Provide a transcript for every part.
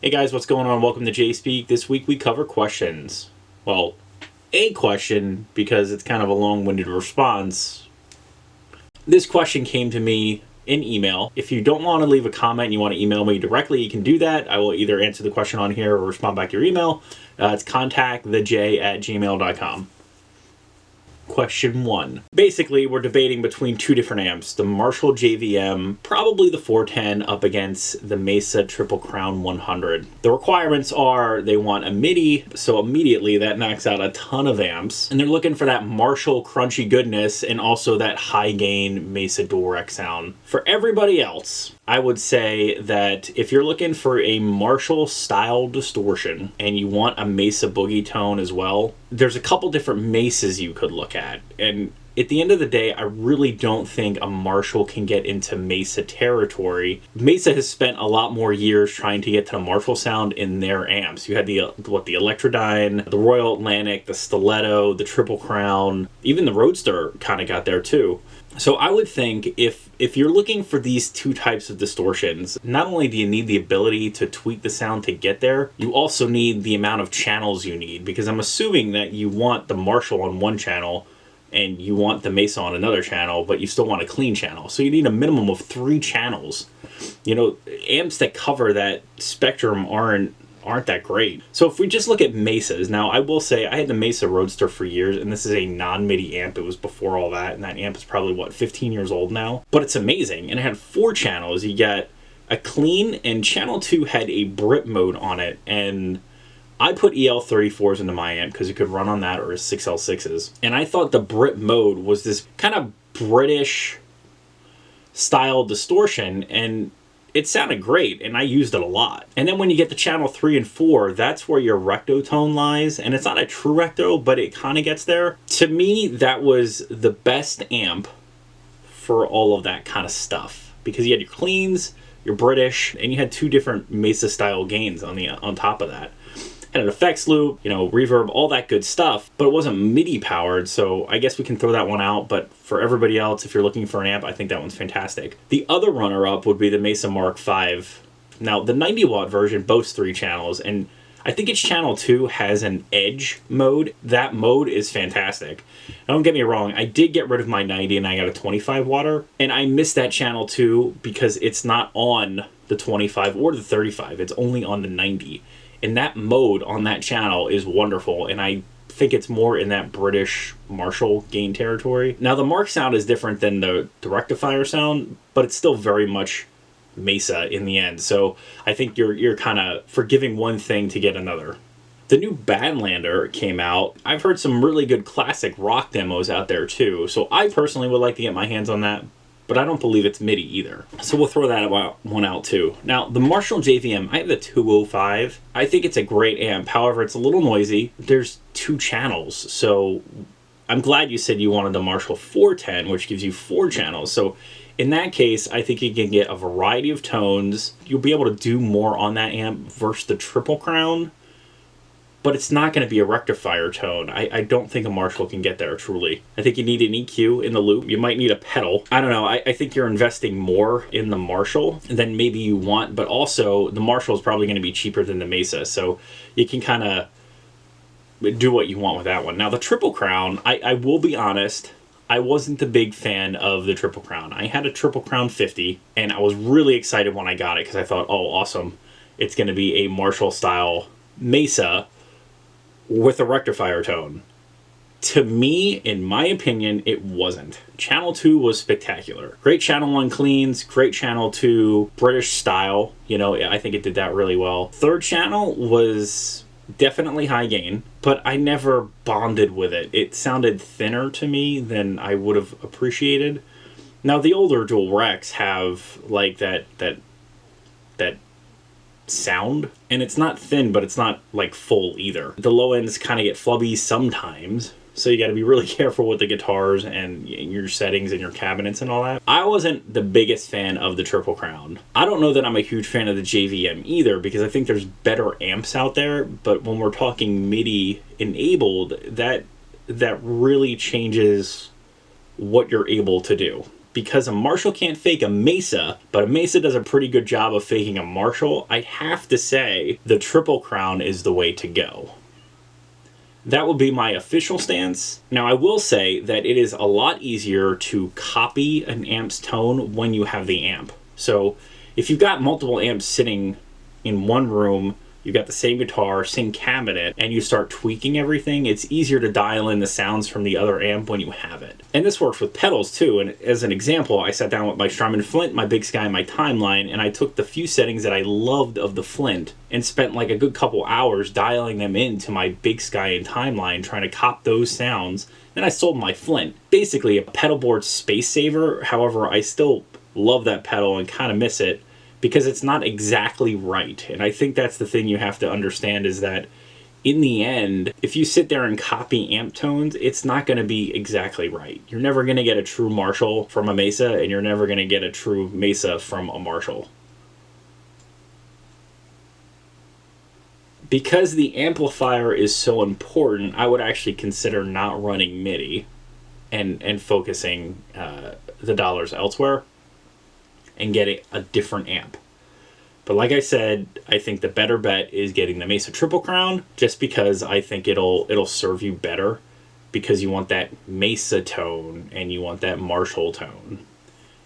Hey guys, what's going on? Welcome to Jay Speak. This week we cover questions. Well, a question, because it's kind of a long-winded response. This question came to me in email. If you don't want to leave a comment and you want to email me directly, you can do that. I will either answer the question on here or respond back to your email. It's ContactTheJay@gmail.com. Question 1. Basically, we're debating between two different amps. The Marshall JVM, probably the 410, up against the Mesa Triple Crown 100. The requirements are they want a MIDI, so immediately that knocks out a ton of amps. And they're looking for that Marshall crunchy goodness and also that high-gain Mesa direct sound. For everybody else, I would say that if you're looking for a Marshall-style distortion and you want a Mesa Boogie tone as well, there's a couple different Mesas you could look at. And at the end of the day, I really don't think a Marshall can get into Mesa territory. Mesa has spent a lot more years trying to get to the Marshall sound in their amps. You had the Electrodyne, the Royal Atlantic, the Stiletto, the Triple Crown, even the Roadster kind of got there too. So I would think if you're looking for these two types of distortions, not only do you need the ability to tweak the sound to get there, you also need the amount of channels you need, because I'm assuming that you want the Marshall on one channel and you want the Mesa on another channel, but you still want a clean channel. So you need a minimum of 3 channels. You know, amps that cover that spectrum aren't that great. So if we just look at Mesas, now I will say I had the Mesa Roadster for years, and this is a non-MIDI amp. It was before all that, and that amp is probably, 15 years old now? But it's amazing, and it had 4 channels. You got a clean, and channel 2 had a Brit mode on it, and I put EL34s into my amp because it could run on that or 6L6s. And I thought the Brit mode was this kind of British style distortion, and it sounded great, and I used it a lot. And then when you get to channel 3 and 4, that's where your recto tone lies. And it's not a true recto, but it kind of gets there. To me, that was the best amp for all of that kind of stuff, because you had your cleans, your British, and you had 2 different Mesa style gains on top of that. Had an effects loop, reverb, all that good stuff, but it wasn't MIDI powered, so I guess we can throw that one out. But for everybody else, if you're looking for an amp, I think that one's fantastic. The other runner-up would be the Mesa Mark V. Now, the 90-watt version boasts 3 channels, and I think its channel 2 has an edge mode. That mode is fantastic. Now, don't get me wrong, I did get rid of my 90 and I got a 25-watter, and I missed that channel 2 because it's not on the 25 or the 35. It's only on the 90. And that mode on that channel is wonderful, and I think it's more in that British Marshall gain territory. Now, the Mark sound is different than the rectifier sound, but it's still very much Mesa in the end. So I think you're kind of forgiving one thing to get another. The new Badlander came out. I've heard some really good classic rock demos out there too, so I personally would like to get my hands on that, but I don't believe it's MIDI either. So we'll throw that one out too. Now, the Marshall JVM, I have the 205. I think it's a great amp. However, it's a little noisy. There's 2 channels. So I'm glad you said you wanted the Marshall 410, which gives you 4 channels. So in that case, I think you can get a variety of tones. You'll be able to do more on that amp versus the Triple Crown, but it's not going to be a rectifier tone. I don't think a Marshall can get there, truly. I think you need an EQ in the loop. You might need a pedal. I don't know. I think you're investing more in the Marshall than maybe you want, but also the Marshall is probably going to be cheaper than the Mesa, so you can kind of do what you want with that one. Now, the Triple Crown, I will be honest, I wasn't the big fan of the Triple Crown. I had a Triple Crown 50, and I was really excited when I got it because I thought, oh, awesome. It's going to be a Marshall-style Mesa with a rectifier tone. To me, in my opinion, it wasn't. Channel 2 was spectacular. Great channel 1 cleans, great channel 2 British style. I think it did that really well. 3rd channel was definitely high gain, but I never bonded with it. It sounded thinner to me than I would have appreciated. Now, the older dual Recs have like that sound, and it's not thin, but it's not like full either. The low ends kind of get flubby sometimes, so you got to be really careful with the guitars and your settings and your cabinets and all that. I wasn't the biggest fan of the Triple Crown. I don't know that I'm a huge fan of the JVM either, because I think there's better amps out there, but when we're talking MIDI enabled, that really changes what you're able to do. because a Marshall can't fake a Mesa, but a Mesa does a pretty good job of faking a Marshall, I'd have to say the Triple Crown is the way to go. That would be my official stance. Now, I will say that it is a lot easier to copy an amp's tone when you have the amp. So if you've got multiple amps sitting in one room, you've got the same guitar, same cabinet, and you start tweaking everything, it's easier to dial in the sounds from the other amp when you have it. And this works with pedals too. And as an example, I sat down with my Strymon Flint, my Big Sky, and my Timeline, and I took the few settings that I loved of the Flint and spent like a good couple hours dialing them into my Big Sky and Timeline, trying to cop those sounds. Then I sold my Flint. Basically a pedal board space saver. However, I still love that pedal and kind of miss it, because it's not exactly right. And I think that's the thing you have to understand, is that in the end, if you sit there and copy amp tones, it's not going to be exactly right. You're never going to get a true Marshall from a Mesa, and you're never going to get a true Mesa from a Marshall. Because the amplifier is so important, I would actually consider not running MIDI and focusing the dollars elsewhere and getting a different amp. But like I said, I think the better bet is getting the Mesa Triple Crown, just because I think it'll serve you better, because you want that Mesa tone and you want that Marshall tone.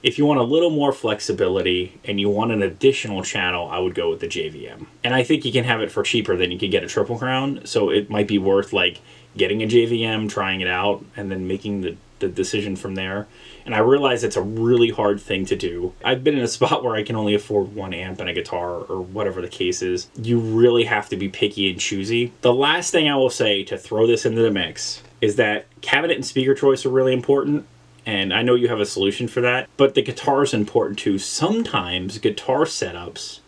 If you want a little more flexibility and you want an additional channel, I would go with the JVM. And I think you can have it for cheaper than you could get a Triple Crown, so it might be worth like getting a JVM, trying it out, and then making the decision from there. And I realize it's a really hard thing to do. I've been in a spot where I can only afford one amp and a guitar, or whatever the case is. You really have to be picky and choosy. The last thing I will say to throw this into the mix is that cabinet and speaker choice are really important, and I know you have a solution for that, but the guitar is important too. Sometimes guitar setups,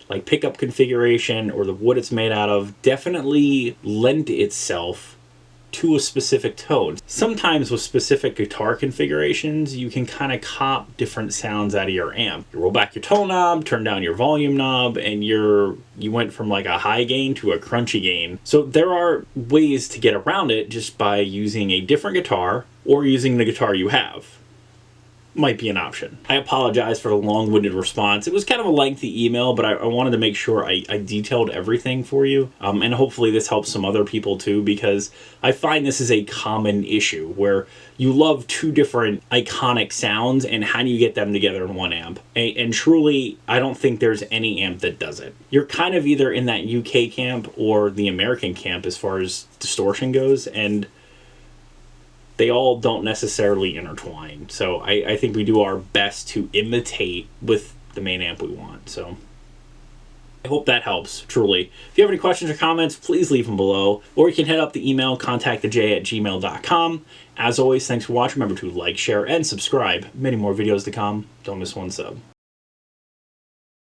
like pickup configuration or the wood it's made out of, definitely lend itself to a specific tone. Sometimes with specific guitar configurations, you can kind of cop different sounds out of your amp. You roll back your tone knob, turn down your volume knob, and you went from like a high gain to a crunchy gain. So there are ways to get around it just by using a different guitar or using the guitar you have. Might be an option. I apologize for the long-winded response. It was kind of a lengthy email, but I wanted to make sure I detailed everything for you. And hopefully this helps some other people too, because I find this is a common issue where you love two different iconic sounds, and how do you get them together in one amp? And truly, I don't think there's any amp that does it. You're kind of either in that UK camp or the American camp as far as distortion goes, and they all don't necessarily intertwine. So I think we do our best to imitate with the main amp we want. So I hope that helps, truly. If you have any questions or comments, please leave them below. Or you can head up the email, ContactTheJay@gmail.com. As always, thanks for watching. Remember to like, share, and subscribe. Many more videos to come. Don't miss one sub.